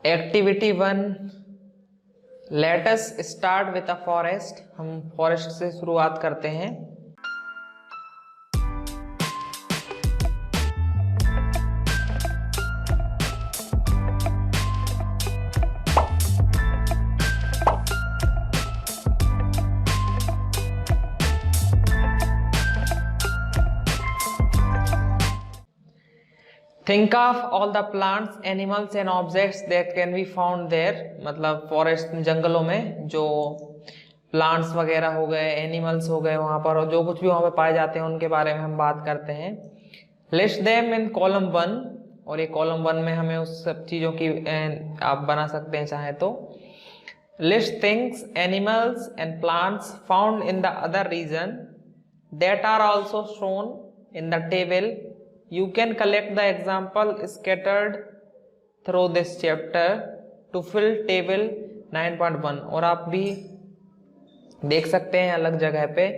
Activity 1, let us start with a forest. हम forest से शुरुआत करते हैं। Think of all the plants, animals and objects that can be found there. मतलब forest में, जंगलों में जो प्लांट्स वगैरह हो गए, एनिमल्स हो गए वहां पर, और जो कुछ भी वहां पर पाए जाते हैं उनके बारे में हम बात करते हैं। लिस्ट देम इन कॉलम 1, और ये कॉलम 1 में हमें उस सब चीजों की आप बना सकते हैं चाहे तो। List things, animals and plants found in the other region that are also shown in the table. You can collect the example scattered through this chapter to fill table 9.1। और आप भी देख सकते हैं अलग जगह पे,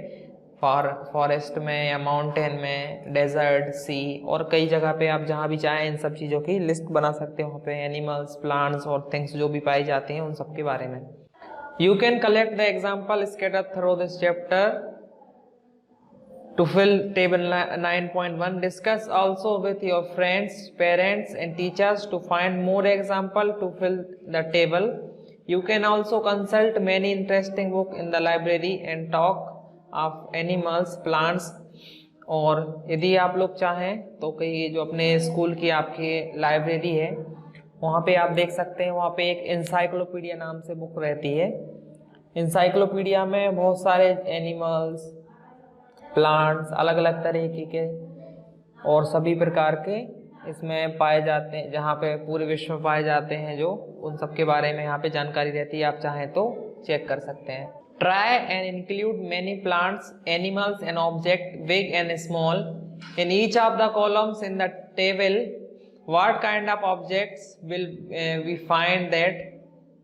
फॉरेस्ट में या माउंटेन में, डेजर्ट, सी, और कई जगह पे आप जहां भी चाहें इन सब चीजों की लिस्ट बना सकते हैं। वहाँ पे एनिमल्स, प्लांट्स और थिंग्स जो भी पाई जाती हैं उन सब के बारे में। You can collect the example scattered through this chapter to fill table 9.1. Discuss also with your friends, parents and teachers to find more example to fill the table. You can also consult many interesting book in the library and talk of animals, plants। और यदि आप लोग चाहें तो कई जो अपने school की आपकी लाइब्रेरी है वहाँ पे आप देख सकते हैं, वहाँ पे एक इंसाइक्लोपीडिया नाम से बुक रहती है। इंसाइक्लोपीडिया में बहुत सारे एनिमल्स, प्लांट्स, अलग अलग तरीके के और सभी प्रकार के इसमें पाए जाते हैं, जहाँ पे पूरे विश्व में पाए जाते हैं, जो उन सब के बारे में यहाँ पे जानकारी रहती है। आप चाहें तो चेक कर सकते हैं। Try and include many plants, animals and object big and small in each of the columns in the table. What kind of objects will we find that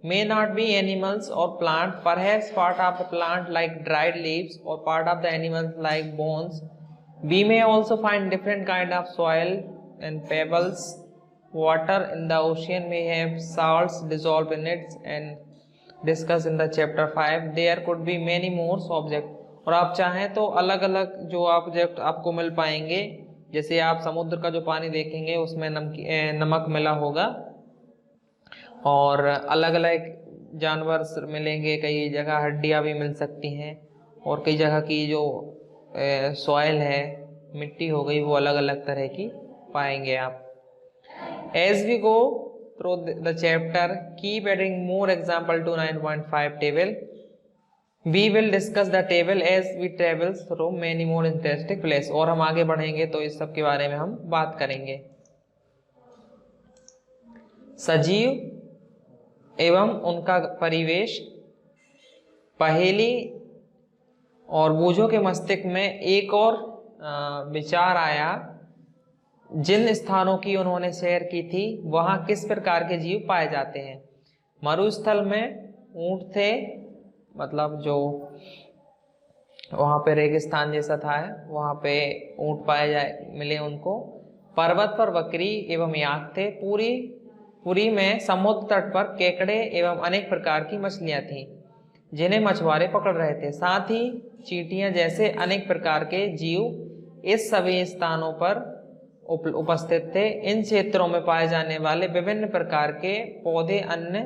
may not be animals or plant, perhaps part of the plant like dried leaves or part of the animals like bones. We may also find different kind of soil and pebbles. Water in the ocean may have salts dissolved in it and discussed in the chapter 5. There could be many more objects। और आप चाहें तो अलग अलग जो object आपको मिल पाएंगे, जैसे आप समुद्र का जो पानी देखेंगे उसमें नमक मिला होगा, और अलग अलग जानवर मिलेंगे, कई जगह हड्डियां भी मिल सकती हैं, और कई जगह की जो सॉइल है, मिट्टी हो गई, वो अलग अलग तरह की पाएंगे आप। As we go through the chapter, keep adding more example to 9.5 table. We will discuss the table as we travel through many more interesting place. और हम आगे बढ़ेंगे तो इस सब के बारे में हम बात करेंगे। सजीव एवं उनका परिवेश। पहेली और बूझों के मस्तिष्क में एक और विचार आया। जिन स्थानों की उन्होंने सैर की थी वहां किस प्रकार के जीव पाए जाते हैं। मरुस्थल में ऊंट थे, मतलब जो वहां पे रेगिस्तान जैसा था, वहां पे ऊंट मिले उनको। पर्वत पर बकरी एवं याक थे। पुरी में समुद्र तट पर केकड़े एवं अनेक प्रकार की मछलियां थीं जिन्हें मछुआरे पकड़ रहे थे। साथ ही चींटियां जैसे अनेक प्रकार के जीव इस सभी स्थानों पर उपस्थित थे। इन क्षेत्रों में पाए जाने वाले विभिन्न प्रकार के पौधे अन्य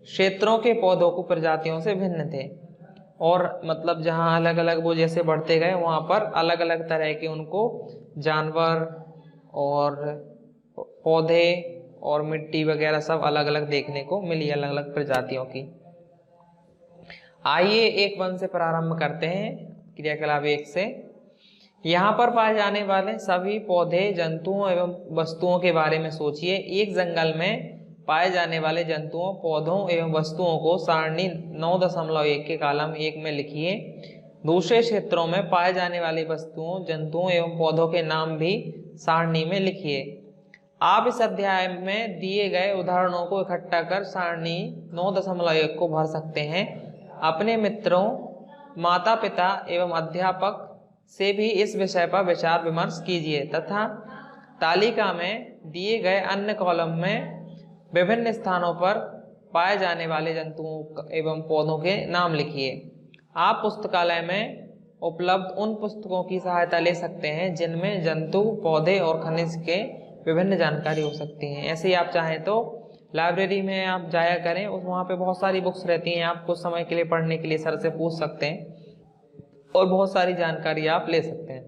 क्षेत्रों के पौधों को प्रजातियों से भिन्न थे। और मतलब जहां अलग अलग वो जैसे बढ़ते गए वहां पर अलग अलग तरह के उनको जानवर और पौधे और मिट्टी वगैरह सब अलग अलग देखने को मिली, अलग अलग प्रजातियों की। आइए एक वन से प्रारंभ करते हैं, क्रियाकलाप 1 से। यहाँ पर पाए जाने वाले सभी पौधे, जंतुओं एवं वस्तुओं के बारे में सोचिए। एक जंगल में पाए जाने वाले जंतुओं, पौधों एवं वस्तुओं को सारणी 9.1 के कॉलम 1 में लिखिए। दूसरे क्षेत्रों में पाए जाने वाली वस्तुओं, जंतुओं एवं पौधों के नाम भी सारणी में लिखिए। आप इस अध्याय में दिए गए उदाहरणों को इकट्ठा कर सारणी 9.1 को भर सकते हैं। अपने मित्रों, माता पिता एवं अध्यापक से भी इस विषय पर विचार विमर्श कीजिए तथा तालिका में दिए गए अन्य कॉलम में विभिन्न स्थानों पर पाए जाने वाले जंतुओं एवं पौधों के नाम लिखिए। आप पुस्तकालय में उपलब्ध उन पुस्तकों की सहायता ले सकते हैं जिनमें जंतु, पौधे और खनिज के विभिन्न जानकारी हो सकती हैं। ऐसे ही आप चाहें तो लाइब्रेरी में आप जाया करें, उस वहाँ पे बहुत सारी बुक्स रहती हैं, आप कुछ समय के लिए पढ़ने के लिए सर से पूछ सकते हैं और बहुत सारी जानकारी आप ले सकते हैं।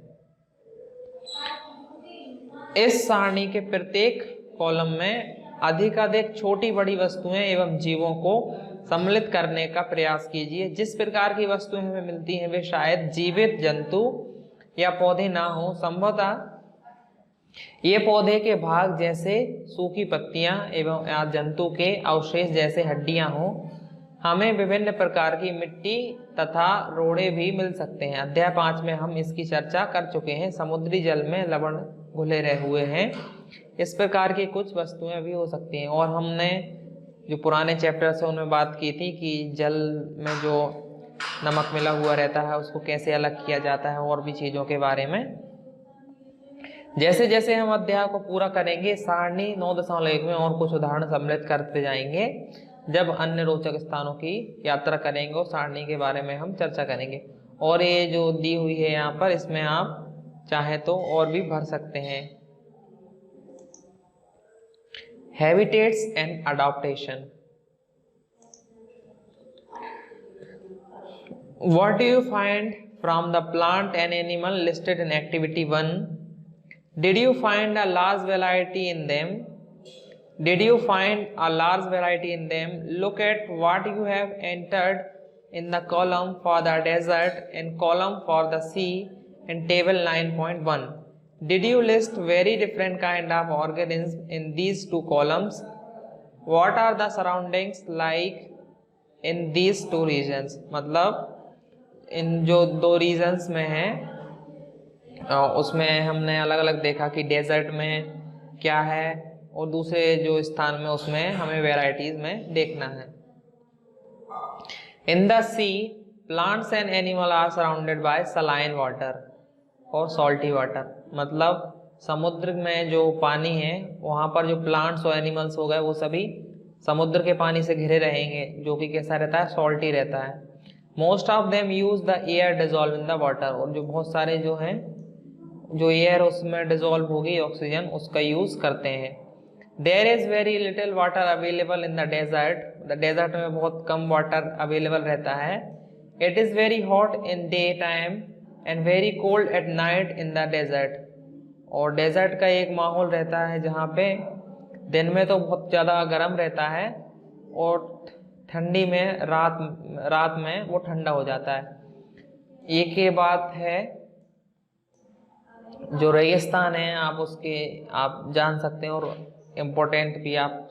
इस सारणी के प्रत्येक कॉलम में अधिकाधिक छोटी बड़ी वस्तुएं एवं जीवों को सम्मिलित करने का प्रयास कीजिए। जिस प्रकार की वस्तुएं हमें मिलती हैं वे शायद जीवित जंतु या पौधे ना हो, संभवतः ये पौधे के भाग जैसे सूखी पत्तियां एवं जंतु के अवशेष जैसे हड्डियां हो। हमें विभिन्न प्रकार की मिट्टी तथा रोड़े भी मिल सकते हैं। अध्याय 5 में हम इसकी चर्चा कर चुके हैं। समुद्री जल में लवण घुले रहे हुए हैं, इस प्रकार की कुछ वस्तुएं भी हो सकती हैं। और हमने जो पुराने चैप्टर से उनमें बात की थी कि जल में जो नमक मिला हुआ रहता है उसको कैसे अलग किया जाता है, और भी चीज़ों के बारे में। जैसे जैसे हम अध्याय को पूरा करेंगे सारणी 9.1 में और कुछ उदाहरण सम्मिलित करते जाएंगे। जब अन्य रोचक स्थानों की यात्रा करेंगे और सारणी के बारे में हम चर्चा करेंगे। और ये जो दी हुई है यहाँ पर, इसमें आप चाहें तो और भी भर सकते हैं। Habitats and adaptation. What do you find from the plant and animal listed in activity 1? Did you find a large variety in them? Did you find a large variety in them? Look at what you have entered in the column for the desert and column for the sea in table 9.1. Did you list very different kind of organisms in these two columns? What are the surroundings like in these two regions? मतलब इन जो दो regions में है उसमें हमने अलग अलग देखा कि डेजर्ट में क्या है और दूसरे जो स्थान में उसमें हमें वेराइटीज में देखना है। In the sea plants and animal are surrounded by saline water और सॉल्टी वाटर। मतलब समुद्र में जो पानी है वहाँ पर जो प्लांट्स और एनिमल्स हो गए वो सभी समुद्र के पानी से घिरे रहेंगे, जो कि कैसा रहता है, सॉल्टी रहता है। Most of them use the air dissolve in the water. और जो बहुत सारे जो हैं जो एयर उसमें डिजोल्व होगी ऑक्सीजन, उसका यूज करते हैं। There is very little water available in the desert. The desert में बहुत कम वाटर अवेलेबल रहता है। It is very hot in day time and very cold at night in the desert. और डेजर्ट का एक माहौल रहता है जहाँ पे दिन में तो बहुत ज़्यादा गर्म रहता है और ठंडी में रात में वो ठंडा हो जाता है। एक ये बात है, जो रेगिस्तान है आप जान सकते हैं और इम्पोर्टेंट भी आप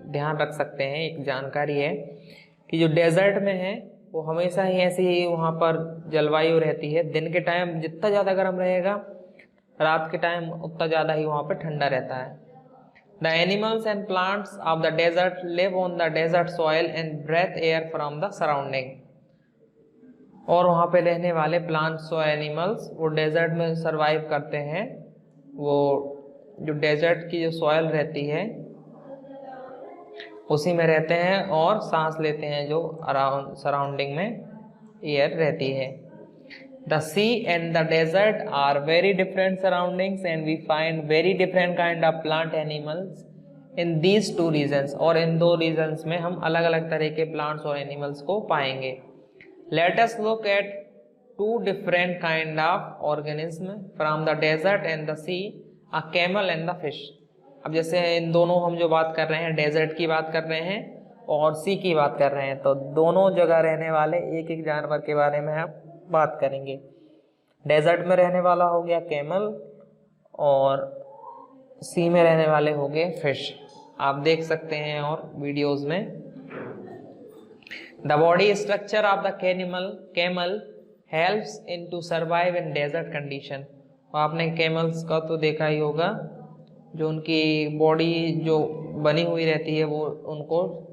ध्यान रख सकते हैं। एक जानकारी है कि जो डेजर्ट में है वो हमेशा ही ऐसी ही वहाँ पर जलवायु रहती है। दिन के टाइम जितना ज़्यादा गर्म रहेगा, रात के टाइम उतना ज़्यादा ही वहाँ पर ठंडा रहता है। The animals and plants of the desert live on the desert soil and breathe air from the surrounding. और वहाँ पे रहने वाले प्लांट्स और एनिमल्स वो डेजर्ट में सरवाइव करते हैं। वो जो डेजर्ट की जो सॉइल रहती है उसी में रहते हैं और सांस लेते हैं जो अराउंड सराउंडिंग में एयर रहती है। The sea and the desert are very different surroundings and we find very different kind of plant animals in these two regions. और इन दो regions में हम अलग अलग तरह के plants और animals को पाएंगे। Let us look at two different kind of organisms from the desert and the sea, a camel and the fish. अब जैसे इन दोनों हम जो बात कर रहे हैं, डेजर्ट की बात कर रहे हैं और सी की बात कर रहे हैं, तो दोनों जगह रहने वाले एक एक जानवर के बारे में हम बात करेंगे। डेजर्ट में रहने वाला हो गया कैमल और सी में रहने वाले हो गए फिश। आप देख सकते हैं और वीडियोस में। The body structure of the camel helps in to survive in desert condition. आपने कैमल्स का तो देखा ही होगा, जो उनकी बॉडी जो बनी हुई रहती है वो उनको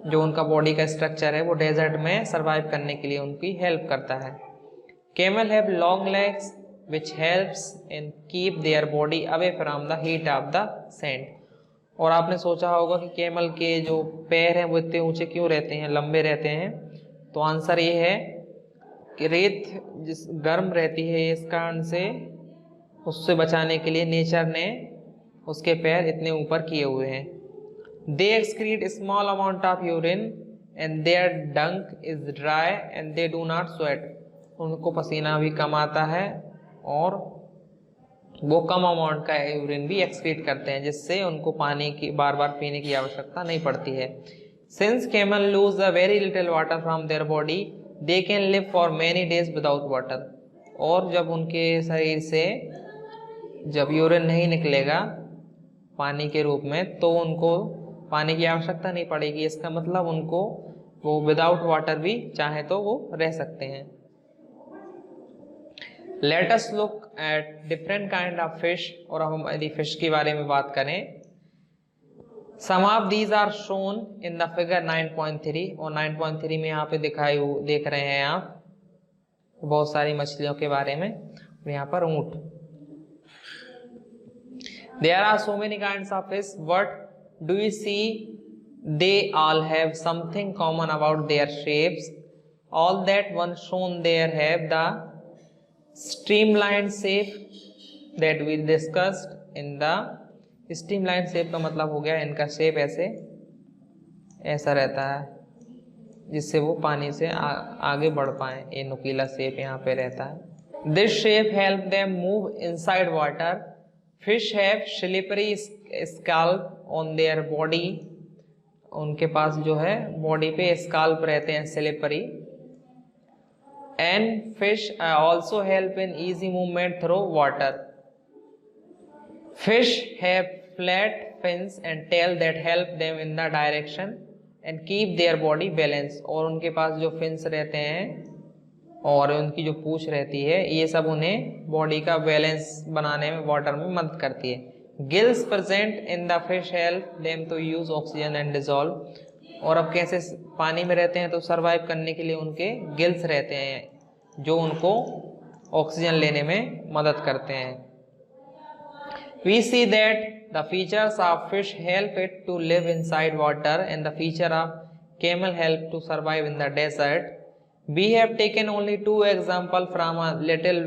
जो उनका बॉडी का स्ट्रक्चर है वो डेजर्ट में सरवाइव करने के लिए उनकी हेल्प करता है। Camel have long legs which helps in keep their body away from the heat of the sand. और आपने सोचा होगा कि कैमल के जो पैर हैं वो इतने ऊंचे क्यों रहते हैं, लंबे रहते हैं, तो आंसर ये है कि रेत जिस गर्म रहती है, इस कारण से उससे बचाने के लिए नेचर ने उसके पैर इतने ऊपर किए हुए हैं। They excrete small amount of urine and their dung is dry and they do not sweat. उनको पसीना भी कम आता है और वो कम अमाउंट का यूरिन भी एक्सक्रीट करते हैं, जिससे उनको पानी की बार बार पीने की आवश्यकता नहीं पड़ती है। Since camel lose a very little water from their body they can live for many days without water. और जब उनके शरीर से जब यूरिन नहीं निकलेगा पानी के रूप में तो उनको पानी की आवश्यकता नहीं पड़ेगी। इसका मतलब उनको वो विदाउट वाटर भी चाहे तो वो रह सकते हैं। Let us look at different kind of fish. और हम यदि फिश के बारे में बात करें, some of these are shown in the figure 9.3। और 9.3 में यहाँ पे देख रहे हैं आप बहुत सारी मछलियों के बारे में। और यहाँ पर ऊंट। There are so many kinds of fish. What do you see? They all have something common about their shapes. All that one shown there have the streamlined shape that we discussed in the streamlined shape का मतलब हो गया इनका shape ऐसा रहता है जिससे वो पानी से आगे बढ़ पाए। ये नुकीला शेप यहाँ पे रहता है। This shape help them move inside water. Fish have slippery scalp on their body. उनके पास जो है बॉडी पे स्काल्प रहते हैं slippery. And fish also help in easy movement through water. Fish have flat fins and tail that help them in the direction and keep their body balanced. और उनके पास जो fins रहते हैं और उनकी जो पूंछ रहती है, ये सब उन्हें बॉडी का बैलेंस बनाने में वाटर में मदद करती है। Gills present in the fish help them to use oxygen and dissolve. और अब कैसे पानी में रहते हैं तो सरवाइव करने के लिए उनके गिल्स रहते हैं जो उनको ऑक्सीजन लेने में मदद करते हैं। We see that the features of fish help it to live inside water and the feature of camel help to survive in the desert. We have taken only 2 examples from a little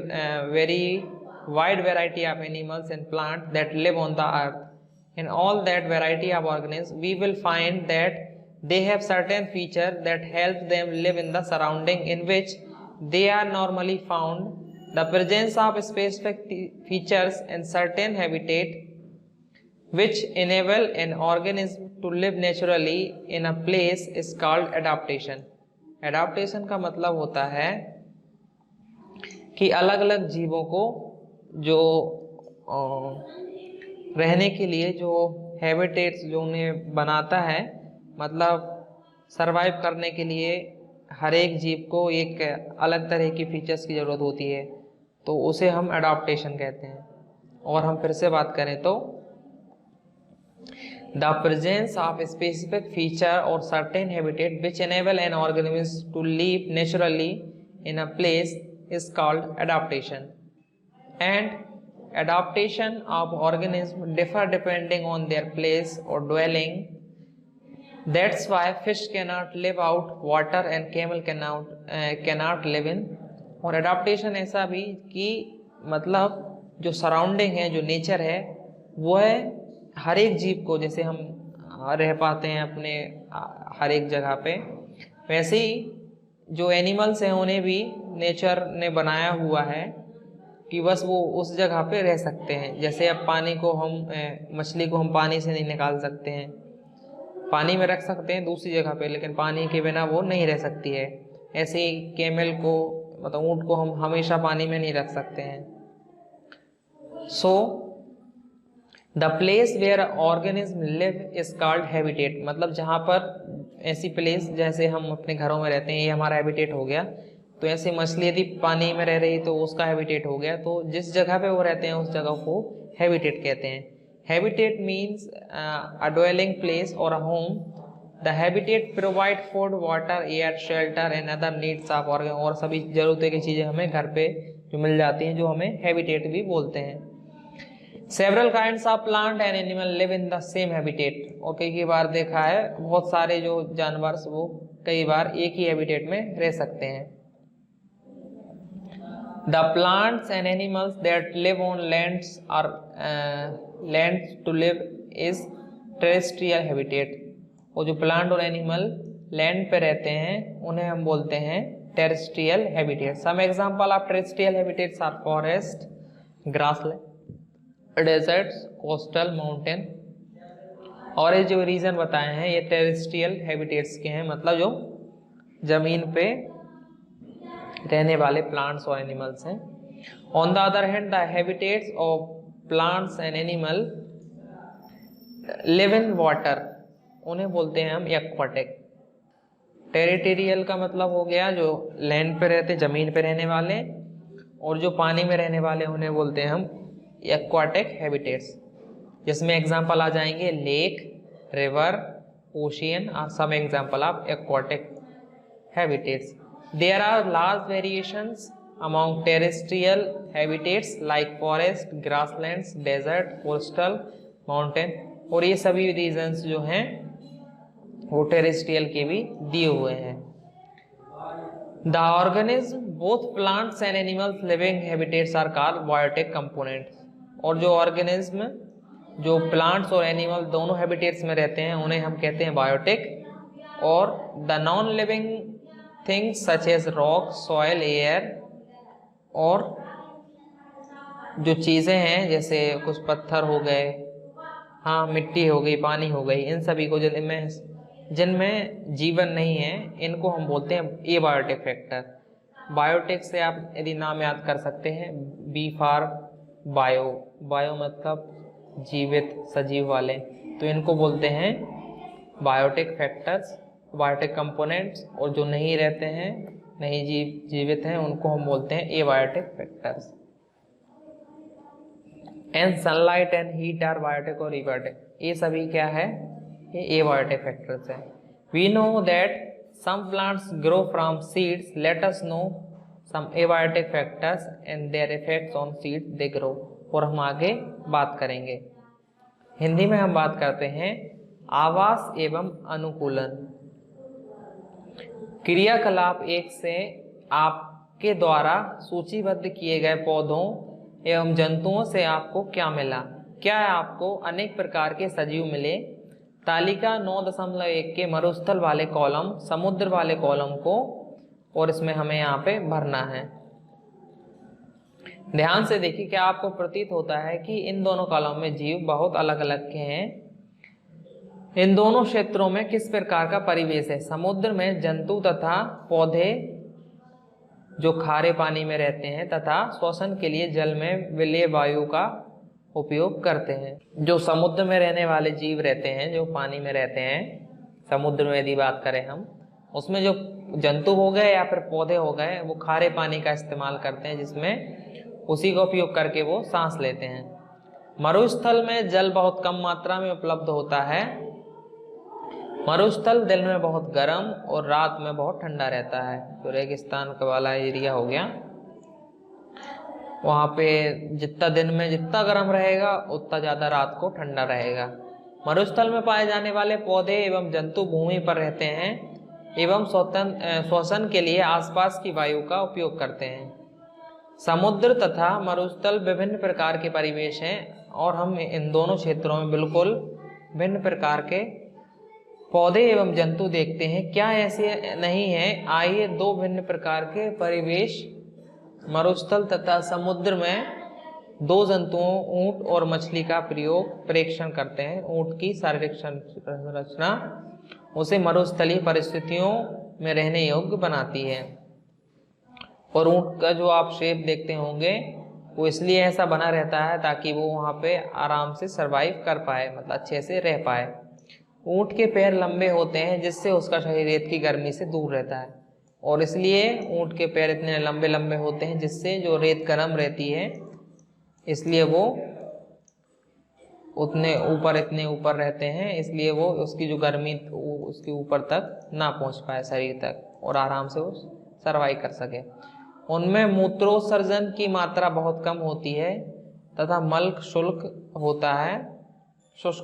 very wide variety of animals and plants that live on the earth. In all that variety of organisms, we will find that they have certain features that help them live in the surrounding in which they are normally found. The presence of specific features and certain habitat which enable an organism to live naturally in a place is called adaptation. Adaptation का मतलब होता है कि अलग अलग जीवों को जो रहने के लिए जो हैबिटेट्स जो उन्हें बनाता है, मतलब सरवाइव करने के लिए हर एक जीव को एक अलग तरह की फीचर्स की ज़रूरत होती है, तो उसे हम एडाप्टेशन कहते हैं। और हम फिर से बात करें तो the presence of a specific feature or certain habitat which enable an organism to live naturally in a place is called adaptation. And adaptation of organisms differ depending on their place or dwelling. That's why fish cannot live out water and camel cannot live in. और adaptation ऐसा भी कि मतलब जो surrounding है, जो nature है, वो है हर एक जीव को, जैसे हम रह पाते हैं अपने हर एक जगह पे, वैसे ही जो एनिमल्स हैं उन्हें भी नेचर ने बनाया हुआ है कि बस वो उस जगह पे रह सकते हैं। जैसे अब पानी को हम मछली को हम पानी से नहीं निकाल सकते हैं, पानी में रख सकते हैं दूसरी जगह पे, लेकिन पानी के बिना वो नहीं रह सकती है। ऐसे ही कैमल को मतलब ऊँट को हम हमेशा पानी में नहीं रख सकते हैं। So the place where organism live is called habitat. मतलब जहाँ पर ऐसी प्लेस, जैसे हम अपने घरों में रहते हैं, ये हमारा हैबिटेट हो गया। तो ऐसे मछली यदि पानी में रह रही तो उसका हैबिटेट हो गया। तो जिस जगह पे वो रहते हैं उस जगह को हैबिटेट कहते हैं। Habitat means a dwelling place और a home. The habitat provide food, water, air, shelter and other needs of organ. और सभी जरूरतें की चीज़ें हमें घर पे जो मिल जाती हैं, जो हमें हैबिटेट भी बोलते हैं। Several kinds of plant and animal live in the same habitat. और कई बार देखा है बहुत सारे जो जानवर वो कई बार एक ही हैबिटेट में रह सकते हैं। The plants and animals that live on lands are lands to live is terrestrial habitat. और जो प्लांट और एनिमल लैंड पे रहते हैं उन्हें हम बोलते हैं terrestrial habitat. Some example of terrestrial habitats are forest, grassland, deserts, coastal, mountain. और ये जो रीजन बताए हैं ये टेरेस्ट्रियल हैबिटेट्स के हैं, मतलब जो जमीन पे रहने वाले प्लांट्स और एनिमल्स हैं। On the other hand the habitats of plants and animal live in water, उन्हें बोलते हैं हम एक्वाटिक। टेरिटोरियल का मतलब हो गया जो लैंड पे रहते, जमीन पे रहने वाले, और जो पानी में रहने वाले उन्हें बोलते हैं हम एक्वाटिक हैबिटेट्स, जिसमें एग्जांपल आ जाएंगे lake, river, ocean are some example of aquatic habitats. There are large variations among terrestrial habitats like forest, grasslands, desert, coastal, mountain. और ये सभी रीजन्स जो हैं वो टेरेस्ट्रियल के भी दिए हुए हैं। The organism both plants and animals living habitats are called biotic components. और जो ऑर्गेनिज्म जो प्लांट्स और एनिमल दोनों हैबिटेट्स में रहते हैं उन्हें हम कहते हैं बायोटिक। और the non living things such as rock, soil, air, और जो चीज़ें हैं जैसे कुछ पत्थर हो गए, हाँ मिट्टी हो गई, पानी हो गई, इन सभी को जिनमें जीवन नहीं है इनको हम बोलते हैं एबायोटिक फैक्टर। बायोटिक से आप यदि नाम याद कर सकते हैं, बी फॉर बायो, बायो मतलब जीवित, सजीव वाले, तो इनको बोलते हैं बायोटिक फैक्टर्स, बायोटिक कंपोनेंट्स। और जो नहीं रहते हैं, नहीं जीवित हैं, उनको हम बोलते हैं abiotic factors. And sunlight and heat are biotic और एबायोटिक, ये सभी क्या है, ये एबायोटिक फैक्टर्स हैं। We know that some plants grow from seeds, let us know some abiotic factors and their effects on seeds they grow. और हम आगे बात करेंगे। हिंदी में हम बात करते हैं आवास एवं अनुकूलन। क्रियाकलाप एक से आपके द्वारा सूचीबद्ध किए गए पौधों एवं जंतुओं से आपको क्या मिला? क्या आपको अनेक प्रकार के सजीव मिले? तालिका 9.1 के मरुस्थल वाले कॉलम, समुद्र वाले कॉलम को, और इसमें हमें यहाँ पे भरना है। ध्यान से देखिए, क्या आपको प्रतीत होता है कि इन दोनों कॉलम में जीव बहुत अलग अलग के हैं? इन दोनों क्षेत्रों में किस प्रकार का परिवेश है? समुद्र में जंतु तथा पौधे जो खारे पानी में रहते हैं तथा श्वसन के लिए जल में विलेय वायु का उपयोग करते हैं। जो समुद्र में रहने वाले जीव रहते हैं, जो पानी में रहते हैं, समुद्र में यदि बात करें हम, उसमें जो जंतु हो गए या फिर पौधे हो गए, वो खारे पानी का इस्तेमाल करते हैं, जिसमें उसी का उपयोग करके वो सांस लेते हैं। मरुस्थल में जल बहुत कम मात्रा में उपलब्ध होता है। मरुस्थल दिन में बहुत गर्म और रात में बहुत ठंडा रहता है। तो रेगिस्तान का वाला एरिया हो गया, वहाँ पे जितना दिन में जितना गर्म रहेगा उतना ज़्यादा रात को ठंडा रहेगा। मरुस्थल में पाए जाने वाले पौधे एवं जंतु भूमि पर रहते हैं एवं श्वसन के लिए आसपास की वायु का उपयोग करते हैं। समुद्र तथा मरुस्थल विभिन्न प्रकार के परिवेश हैं और हम इन दोनों क्षेत्रों में बिल्कुल भिन्न प्रकार के पौधे एवं जंतु देखते हैं। क्या ऐसे नहीं है? आइए दो भिन्न प्रकार के परिवेश मरुस्थल तथा समुद्र में दो जंतुओं, ऊंट और मछली का परीक्षण करते हैं। ऊंट की शारीरिक संरचना उसे मरुस्थलीय परिस्थितियों में रहने योग्य बनाती है। और ऊंट का जो आप शेप देखते होंगे वो इसलिए ऐसा बना रहता है ताकि वो वहाँ पे आराम से सरवाइव कर पाए, मतलब अच्छे से रह पाए। ऊंट के पैर लंबे होते हैं जिससे उसका शरीर रेत की गर्मी से दूर रहता है, और इसलिए ऊंट के पैर इतने लंबे लंबे होते हैं जिससे जो रेत गर्म रहती है, इसलिए वो इतने ऊपर रहते हैं, इसलिए वो उसकी जो गर्मी उसके ऊपर तक ना पहुंच पाए शरीर तक, और आराम से वो सर्वाइव कर सके। उनमें मूत्रोत्सर्जन की मात्रा बहुत कम होती है तथा मल्क शुष्क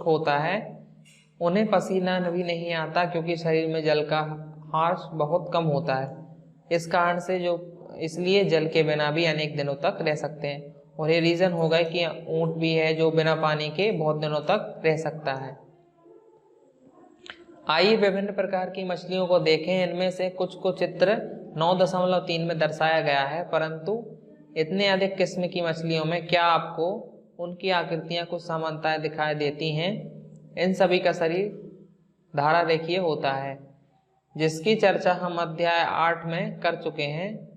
होता है। उन्हें पसीना भी नहीं आता क्योंकि शरीर में जल का हार बहुत कम होता है। इस कारण से इसलिए जल के बिना भी अनेक दिनों तक रह सकते हैं। और ये रीजन होगा कि ऊंट भी है जो बिना पानी के बहुत दिनों तक रह सकता है। आइए विभिन्न प्रकार की मछलियों को देखें। इनमें से कुछ को चित्र 9.3 में दर्शाया गया है, परंतु इतने अधिक किस्म की मछलियों में क्या आपको उनकी आकृतियां कुछ समानताएं दिखाई देती हैं? इन सभी का शरीर धारा रेखीय होता है, जिसकी चर्चा हम अध्याय 8 में कर चुके हैं।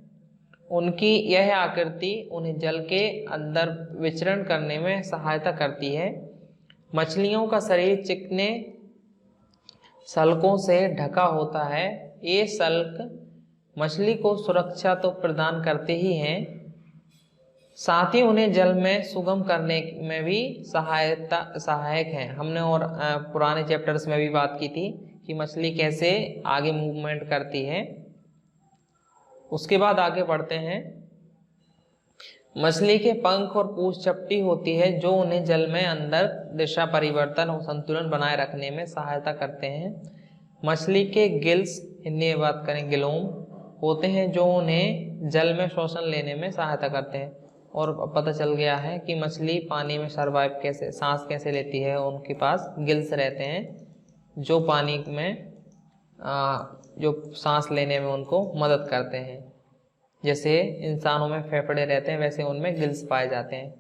उनकी यह आकृति उन्हें जल के अंदर विचरण करने में सहायता करती है। मछलियों का शरीर चिकने सल्कों से ढका होता है। ये सल्क मछली को सुरक्षा तो प्रदान करते ही हैं, साथ ही उन्हें जल में सुगम करने में भी सहायक हैं। हमने और पुराने चैप्टर्स में भी बात की थी कि मछली कैसे आगे मूवमेंट करती है। उसके बाद आगे बढ़ते हैं। मछली के पंख और पूंछ चपटी होती है, जो उन्हें जल में अंदर दिशा परिवर्तन और संतुलन बनाए रखने में सहायता करते हैं। मछली के गिल्स, हिंदी में बात करें गिलोम, होते हैं जो उन्हें जल में श्वसन लेने में सहायता करते हैं। और पता चल गया है कि मछली पानी में सर्वाइव कैसे, सांस कैसे लेती है। उनके पास गिल्स रहते हैं जो पानी में जो सांस लेने में उनको मदद करते हैं। जैसे इंसानों में फेफड़े रहते हैं, वैसे उनमें गिल्स पाए जाते हैं।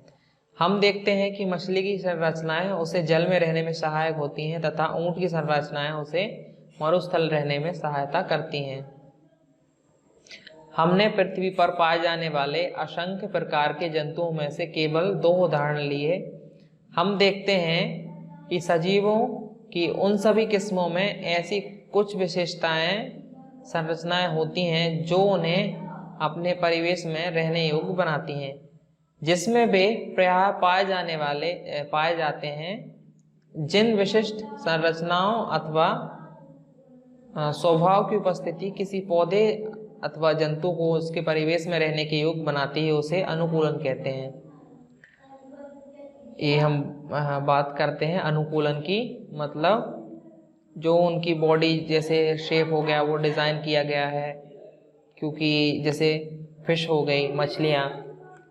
हम देखते हैं कि मछली की संरचनाएं उसे जल में रहने में सहायक होती हैं तथा ऊंट की संरचनाएं उसे मरुस्थल रहने में सहायता करती हैं। हमने पृथ्वी पर पाए जाने वाले असंख्य प्रकार के जंतुओं में से केवल 2 उदाहरण लिए। हम देखते हैं कि सजीवों की उन सभी किस्मों में ऐसी कुछ विशेषताएं, संरचनाएं होती हैं जो उन्हें अपने परिवेश में रहने योग्य बनाती हैं, जिसमें वे प्रायः पाए जाते हैं। जिन विशिष्ट संरचनाओं अथवा स्वभाव की उपस्थिति किसी पौधे अथवा जंतु को उसके परिवेश में रहने के योग्य बनाती है, उसे अनुकूलन कहते हैं। ये हम बात करते हैं अनुकूलन की, मतलब जो उनकी बॉडी जैसे शेप हो गया वो डिज़ाइन किया गया है। क्योंकि जैसे फिश हो गई, मछलियाँ,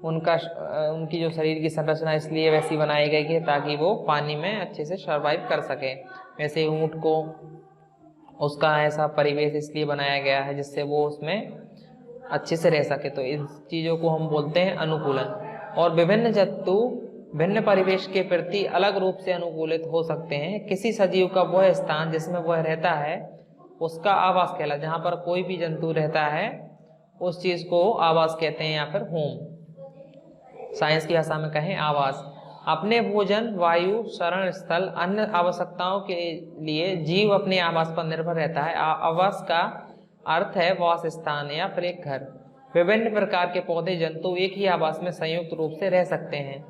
उनकी जो शरीर की संरचना इसलिए वैसी बनाई गई कि ताकि वो पानी में अच्छे से सर्वाइव कर सके। वैसे ऊँट को उसका ऐसा परिवेश इसलिए बनाया गया है जिससे वो उसमें अच्छे से रह सके। तो इन चीज़ों को हम बोलते हैं अनुकूलन। और विभिन्न जंतु भिन्न परिवेश के प्रति अलग रूप से अनुकूलित हो सकते हैं। किसी सजीव का वह स्थान जिसमें वह रहता है उसका आवास कहलाता है। जहाँ पर कोई भी जंतु रहता है उस चीज़ को आवास कहते हैं या फिर होम। साइंस की भाषा में कहें आवास। अपने भोजन, वायु, शरण स्थल, अन्य आवश्यकताओं के लिए जीव अपने आवास पर निर्भर रहता है। आवास का अर्थ है वास स्थान या फिर एक घर। विभिन्न प्रकार के पौधे, जंतु एक ही आवास में संयुक्त रूप से रह सकते हैं।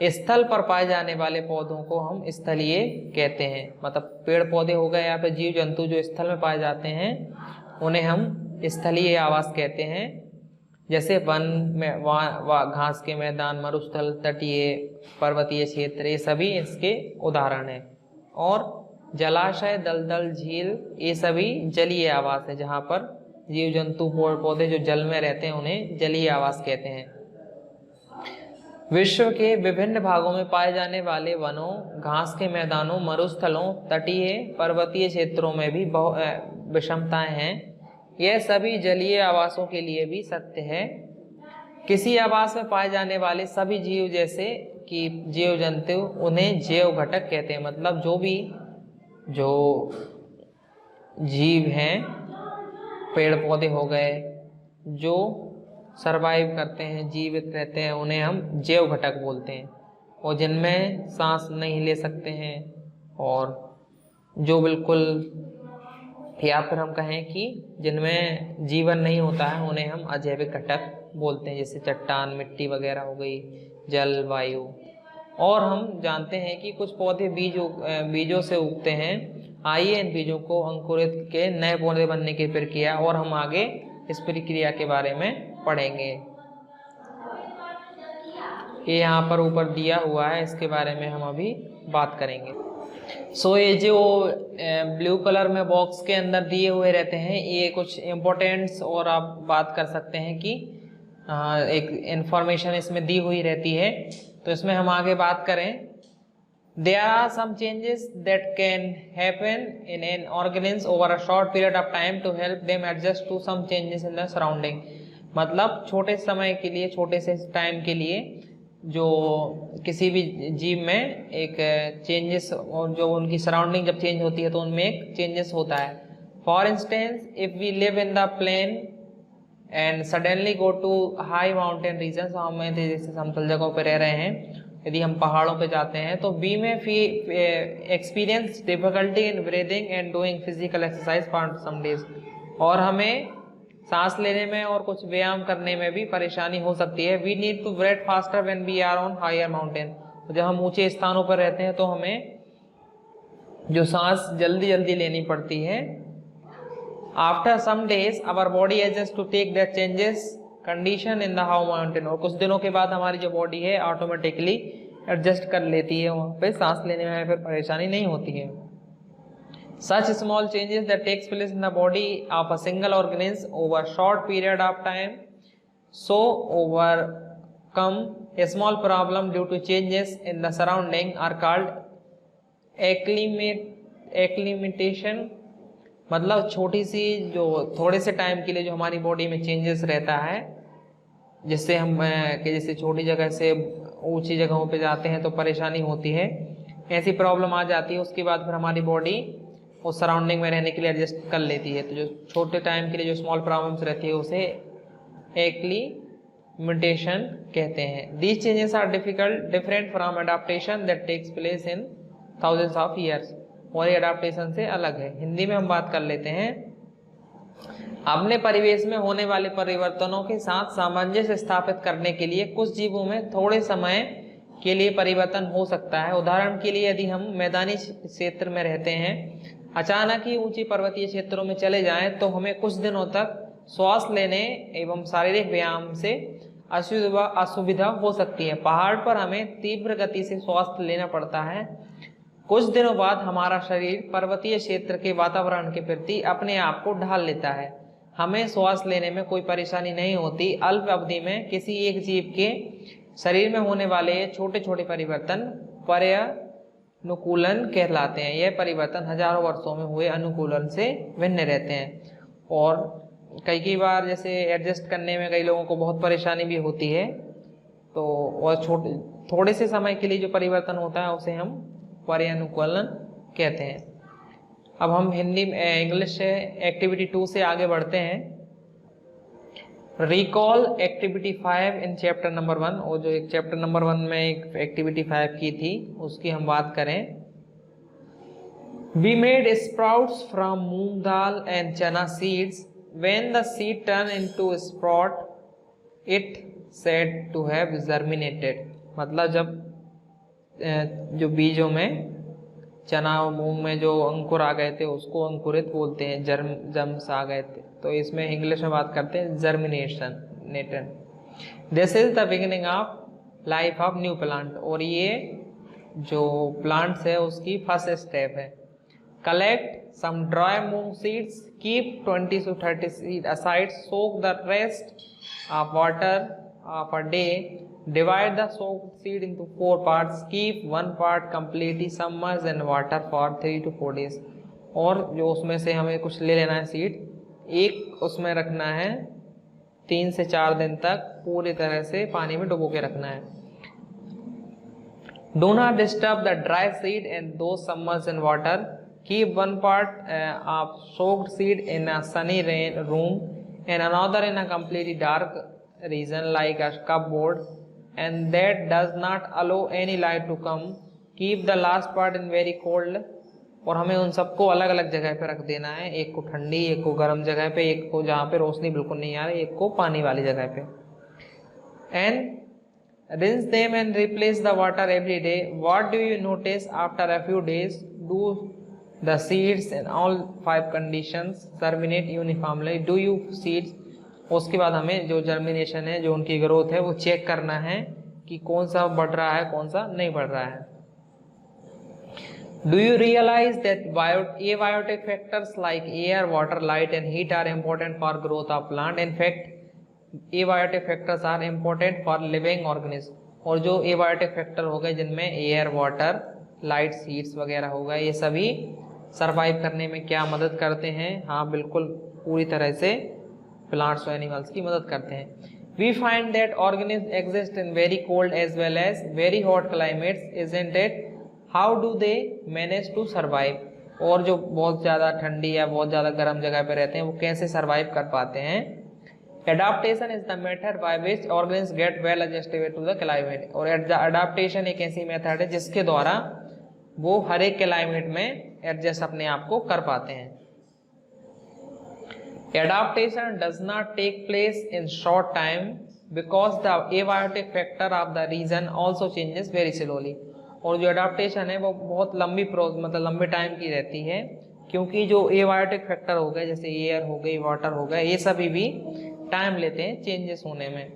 स्थल पर पाए जाने वाले पौधों को हम स्थलीय कहते हैं। मतलब पेड़ पौधे हो गए या फिर जीव जंतु जो स्थल में पाए जाते हैं उन्हें हम स्थलीय आवास कहते हैं। जैसे वन में घास के मैदान, मरुस्थल, तटीय, पर्वतीय क्षेत्र, ये सभी इसके उदाहरण हैं। और जलाशय, दलदल, झील, ये सभी जलीय आवास है। जहाँ पर जीव जंतु पौधे जो जल में रहते हैं उन्हें जलीय आवास कहते हैं। विश्व के विभिन्न भागों में पाए जाने वाले वनों, घास के मैदानों, मरुस्थलों, तटीय, पर्वतीय क्षेत्रों में भी विषमताएं हैं। यह सभी जलीय आवासों के लिए भी सत्य है। किसी आवास में पाए जाने वाले सभी जीव, जैसे कि जीव जंतु, उन्हें जैव घटक कहते हैं। मतलब जो जीव हैं, पेड़ पौधे हो गए जो सरवाइव करते हैं, जीवित रहते हैं, उन्हें हम जैव घटक बोलते हैं। और जिनमें सांस नहीं ले सकते हैं और जो बिल्कुल, या फिर हम कहें कि जिनमें जीवन नहीं होता है उन्हें हम अजैविक घटक बोलते हैं। जैसे चट्टान, मिट्टी वगैरह हो गई, जल, वायु। और हम जानते हैं कि कुछ पौधे बीजों से उगते हैं। आइए इन बीजों को अंकुरित के नए पौधे बनने की प्रक्रिया, और हम आगे इस प्रक्रिया के बारे में पढ़ेंगे। ये यहाँ पर ऊपर दिया हुआ है, इसके बारे में हम अभी बात करेंगे। सो ये जो ब्लू कलर में बॉक्स के अंदर दिए हुए रहते हैं, ये कुछ इम्पोर्टेंट्स और आप बात कर सकते हैं कि एक इंफॉर्मेशन इसमें दी हुई रहती है। तो इसमें हम आगे बात करें, there are some changes that can happen in an organism over a short period of time to help them adjust to some changes in the surrounding। मतलब छोटे समय के लिए, छोटे से टाइम के लिए जो किसी भी जीव में एक चेंजेस, और जो उनकी सराउंडिंग जब चेंज होती है तो उनमें एक चेंजेस होता है। For instance if we live in the plain and suddenly go to high mountain region, हमें जैसे समतल जगहों पर रह रहे हैं, यदि हम पहाड़ों पे जाते हैं तो वी में experience difficulty in breathing and doing physical exercise for some days, और हमें सांस लेने में और कुछ व्यायाम करने में भी परेशानी हो सकती है। We need to breathe faster when we are on higher mountain. तो जब हम ऊंचे स्थानों पर रहते हैं तो हमें जो सांस जल्दी जल्दी लेनी पड़ती है। After some days our body adjust to take the changes condition in the how mountain, और कुछ दिनों के बाद हमारी जो बॉडी है ऑटोमेटिकली एडजस्ट कर लेती है, वहाँ पे सांस लेने में फिर परेशानी नहीं होती है। Such small changes that takes place in the body of a single organism over a short period of time, so overcome a small problem due to changes in the surrounding are called acclimatization। मतलब छोटी सी जो थोड़े से time के लिए जो हमारी body में चेंजेस रहता है, जिससे हम कि जैसे छोटी जगह से ऊंची जगहों पे जाते हैं तो परेशानी होती है, ऐसी प्रॉब्लम आ जाती है, उसके बाद फिर हमारी बॉडी उस सराउंडिंग में रहने के लिए एडजस्ट कर लेती है। तो जो छोटे टाइम के लिए जो स्मॉल प्रॉब्लम्स रहती है उसे एक्लिमेटेशन कहते हैं। These changes are different from adaptation that takes place in thousands of years, और ये अडाप्टेशन से अलग है। हिंदी में हम बात कर लेते हैं, अपने परिवेश में होने वाले परिवर्तनों के साथ सामंजस्य स्थापित करने के लिए कुछ जीवों में थोड़े समय के लिए परिवर्तन हो सकता है। उदाहरण के लिए यदि हम मैदानी क्षेत्र में रहते हैं, अचानक ही ऊंची पर्वतीय क्षेत्रों में चले जाएं तो हमें कुछ दिनों तक श्वास लेने एवं शारीरिक व्यायाम से असुविधा हो सकती है। पहाड़ पर हमें तीव्र गति से श्वास लेना पड़ता है। कुछ दिनों बाद हमारा शरीर पर्वतीय क्षेत्र के वातावरण के प्रति अपने आप को ढाल लेता है, हमें श्वास लेने में कोई परेशानी नहीं होती। अल्प अवधि में किसी एक जीव के शरीर में होने वाले छोटे छोटे परिवर्तन पर्यानुकूलन कहलाते हैं। यह परिवर्तन हजारों वर्षों में हुए अनुकूलन से भिन्न रहते हैं, और कई बार जैसे एडजस्ट करने में कई लोगों को बहुत परेशानी भी होती है। तो और थोड़े से समय के लिए जो परिवर्तन होता है उसे हम पर्यानुकूलन कहते हैं। अब हम हिंदी इंग्लिश एक्टिविटी 2 से आगे बढ़ते हैं। Recall activity 5 in chapter number 1, और जो एक चैप्टर नंबर 1 में एक एक्टिविटी 5 की थी उसकी हम बात करें। We made sprouts from moong dal and chana seeds, when the seed turn into sprout it said to have germinated. मतलब जब जो बीजों में चना और मूंग में जो अंकुर आ गए थे उसको अंकुरित बोलते हैं, जर्म्स आ गए थे। तो इसमें इंग्लिश में बात करते हैं germination. This is the beginning of life of new plant, और ये जो प्लांट्स है उसकी फर्स्ट स्टेप है। Collect some dry moong seeds, keep 20 to 30 seed aside, soak the rest of water of a day, divide the soaked seed into 4 parts, keep 1 part completely submerged in water for 3 to 4 days। और जो उसमें से हमें कुछ ले लेना है seed, एक उसमें रखना है 3 से 4 दिन तक पूरी तरह से पानी में डुबो के रखना है। Do not disturb the dry seed and those submerged in water, keep 1 part of soaked seed in a sunny room and another in a completely dark region like a cupboard, and that does not allow any light to come, keep the last part in very cold। और हमें उन सबको अलग अलग जगह पे रख देना है, एक को ठंडी, एक को गर्म जगह पे, एक को जहाँ पे रोशनी बिल्कुल नहीं आ रही, एक को पानी वाली जगह पे। And rinse them and replace the water every day। What do you notice after a few days? Do the seeds in all 5 conditions germinate uniformly? Do you seeds? उसके बाद हमें जो जर्मिनेशन है, जो उनकी ग्रोथ है, वो चेक करना है कि कौन सा बढ़ रहा है कौन सा नहीं बढ़ रहा है। Do you realize that abiotic factors like air, water, light and heat are important for growth of plant? In fact, abiotic factors are important for living organisms. और जो abiotic factor हो गए जिनमें air, water, light, heats वगैरह हो गए, ये सभी सर्वाइव करने में क्या मदद करते हैं? हाँ बिल्कुल पूरी तरह से प्लांट्स और एनिमल्स की मदद करते हैं। We find that organisms exist in very cold as well as very hot climates, isn't it? How do they manage to survive? और जो बहुत ज़्यादा ठंडी या बहुत ज़्यादा गर्म जगह पे रहते हैं वो कैसे सर्वाइव कर पाते हैं? Adaptation is the method by which organisms get well adjusted to the climate. और adaptation एक ऐसी मेथड है जिसके द्वारा वो हर एक क्लाइमेट में एडजस्ट अपने आप को कर पाते हैं। Adaptation does not take place in short time because the abiotic factor of the region also changes very slowly. और जो एडाप्टेशन है वो बहुत लंबी मतलब लंबे टाइम की रहती है, क्योंकि जो एबायोटिक फैक्टर हो गए जैसे एयर हो गई, वाटर हो गए, ये सभी भी टाइम लेते हैं चेंजेस होने में,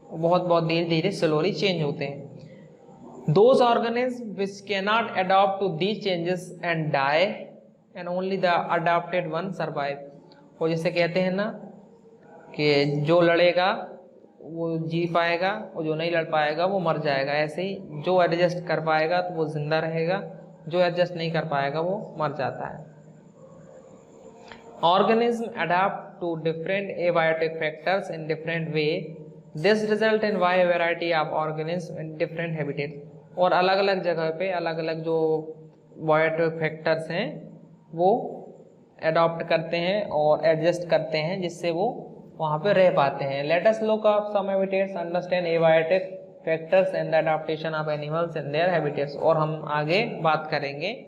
बहुत धीरे धीरे स्लोली चेंज होते हैं। Those organisms which cannot adapt to these changes and die and only the adapted one survive. और जैसे कहते हैं ना कि जो लड़ेगा वो जी पाएगा और जो नहीं लड़ पाएगा वो मर जाएगा, ऐसे ही जो एडजस्ट कर पाएगा तो वो जिंदा रहेगा, जो एडजस्ट नहीं कर पाएगा वो मर जाता है। Organisms adapt to different abiotic factors in different way. This result in wide variety of organisms in different habitats. और अलग अलग जगह पे अलग अलग जो बायोटिक फैक्टर्स हैं वो एडॉप्ट करते हैं और एडजस्ट करते हैं जिससे वो वहाँ पे रह पाते हैं। Let us look up some habitats, understand abiotic factors and the adaptation of animals in their habitats. और हम आगे बात करेंगे